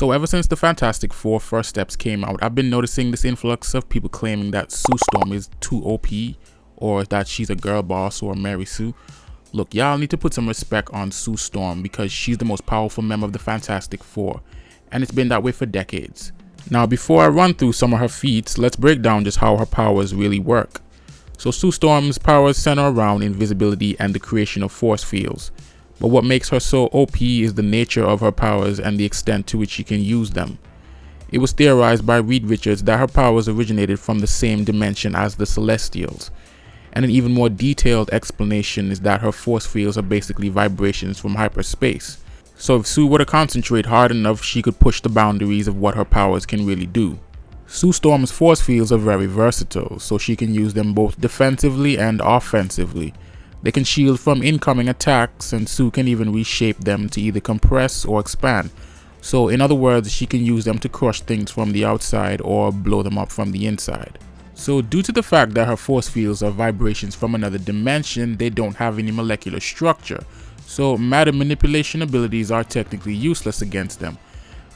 So ever since the Fantastic Four First Steps came out, I've been noticing this influx of people claiming that Sue Storm is too OP, or that she's a girl boss or Mary Sue. Look, y'all need to put some respect on Sue Storm because she's the most powerful member of the Fantastic Four, and it's been that way for decades. Now, before I run through some of her feats, let's break down just how her powers really work. So Sue Storm's powers center around invisibility and the creation of force fields. But what makes her so OP is the nature of her powers and the extent to which she can use them. It was theorized by Reed Richards that her powers originated from the same dimension as the Celestials. And an even more detailed explanation is that her force fields are basically vibrations from hyperspace. So if Sue were to concentrate hard enough, she could push the boundaries of what her powers can really do. Sue Storm's force fields are very versatile, so she can use them both defensively and offensively. They can shield from incoming attacks, and Sue can even reshape them to either compress or expand. So in other words, she can use them to crush things from the outside or blow them up from the inside. So due to the fact that her force fields are vibrations from another dimension, they don't have any molecular structure. So matter manipulation abilities are technically useless against them.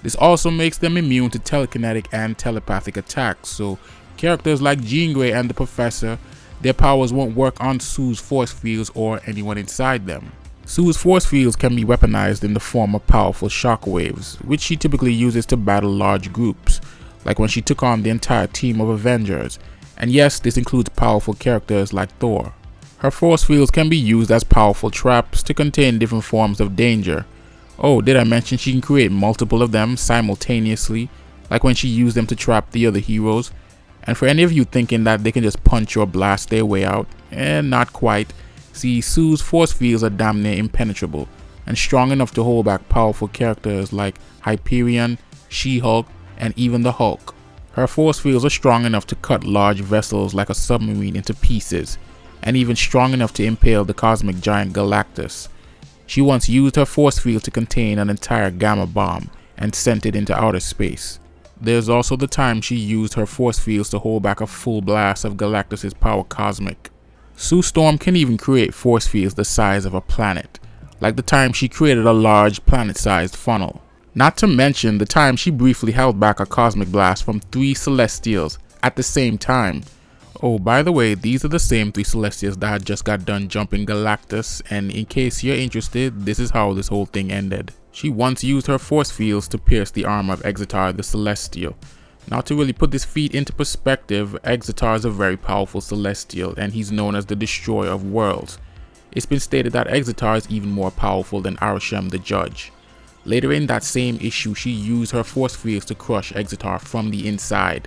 This also makes them immune to telekinetic and telepathic attacks. So characters like Jean Grey and the Professor, their powers won't work on Sue's force fields or anyone inside them. Sue's force fields can be weaponized in the form of powerful shockwaves, which she typically uses to battle large groups, like when she took on the entire team of Avengers. And yes, this includes powerful characters like Thor. Her force fields can be used as powerful traps to contain different forms of danger. Oh, did I mention she can create multiple of them simultaneously, like when she used them to trap the other heroes? And for any of you thinking that they can just punch or blast their way out, not quite. See, Sue's force fields are damn near impenetrable, and strong enough to hold back powerful characters like Hyperion, She-Hulk, and even the Hulk. Her force fields are strong enough to cut large vessels like a submarine into pieces, and even strong enough to impale the cosmic giant Galactus. She once used her force field to contain an entire gamma bomb and sent it into outer space. There's also the time she used her force fields to hold back a full blast of Galactus' power cosmic. Sue Storm can even create force fields the size of a planet, like the time she created a large planet-sized funnel. Not to mention the time she briefly held back a cosmic blast from 3 Celestials at the same time. Oh, by the way, these are the same 3 Celestials that had just got done jumping Galactus, and in case you're interested, this is how this whole thing ended. She once used her force fields to pierce the armor of Exatar the Celestial. Now, to really put this feat into perspective, Exatar is a very powerful Celestial, and he's known as the Destroyer of Worlds. It's been stated that Exatar is even more powerful than Arishem the Judge. Later in that same issue, she used her force fields to crush Exatar from the inside.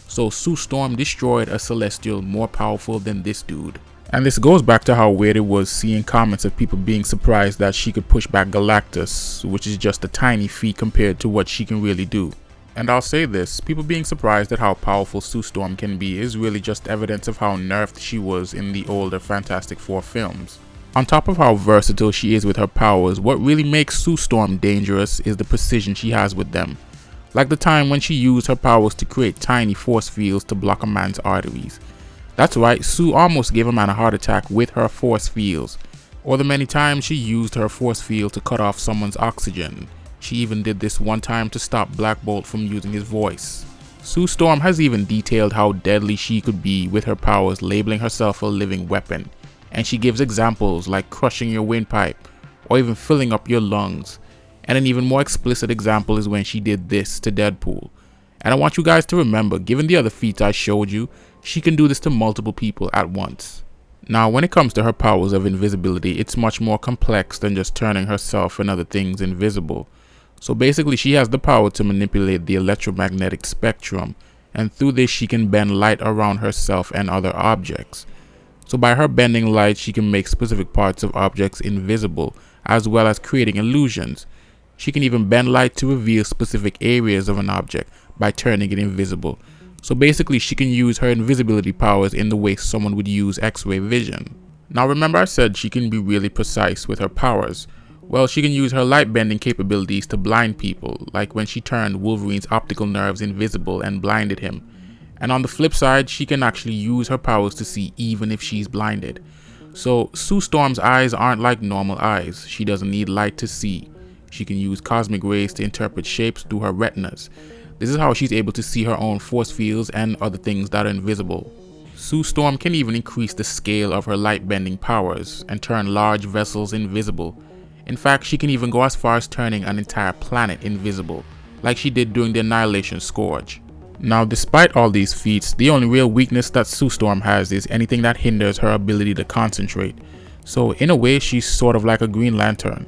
So Sue Storm destroyed a Celestial more powerful than this dude. And this goes back to how weird it was seeing comments of people being surprised that she could push back Galactus, which is just a tiny feat compared to what she can really do. And I'll say this, people being surprised at how powerful Sue Storm can be is really just evidence of how nerfed she was in the older Fantastic Four films. On top of how versatile she is with her powers, what really makes Sue Storm dangerous is the precision she has with them. Like the time when she used her powers to create tiny force fields to block a man's arteries. That's right, Sue almost gave a man a heart attack with her force fields. Or the many times she used her force field to cut off someone's oxygen. She even did this one time to stop Black Bolt from using his voice. Sue Storm has even detailed how deadly she could be with her powers, labeling herself a living weapon. And she gives examples like crushing your windpipe, or even filling up your lungs. And an even more explicit example is when she did this to Deadpool. And I want you guys to remember, given the other feats I showed you, she can do this to multiple people at once. Now, when it comes to her powers of invisibility, it's much more complex than just turning herself and other things invisible. So basically, she has the power to manipulate the electromagnetic spectrum, and through this she can bend light around herself and other objects. So by her bending light, she can make specific parts of objects invisible, as well as creating illusions. She can even bend light to reveal specific areas of an object by turning it invisible. So basically, she can use her invisibility powers in the way someone would use X-ray vision. Now remember I said she can be really precise with her powers. Well, she can use her light bending capabilities to blind people, like when she turned Wolverine's optical nerves invisible and blinded him. And on the flip side, she can actually use her powers to see even if she's blinded. So Sue Storm's eyes aren't like normal eyes. She doesn't need light to see. She can use cosmic rays to interpret shapes through her retinas. This is how she's able to see her own force fields and other things that are invisible. Sue Storm can even increase the scale of her light-bending powers and turn large vessels invisible. In fact, she can even go as far as turning an entire planet invisible, like she did during the Annihilation Scourge. Now, despite all these feats, the only real weakness that Sue Storm has is anything that hinders her ability to concentrate. So in a way, she's sort of like a Green Lantern.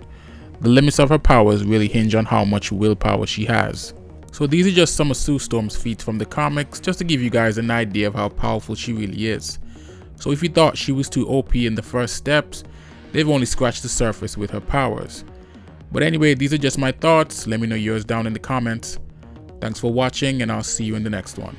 The limits of her powers really hinge on how much willpower she has. So these are just some of Sue Storm's feats from the comics, just to give you guys an idea of how powerful she really is. So if you thought she was too OP in the first steps, they've only scratched the surface with her powers. But anyway, these are just my thoughts. Let me know yours down in the comments. Thanks for watching, and I'll see you in the next one.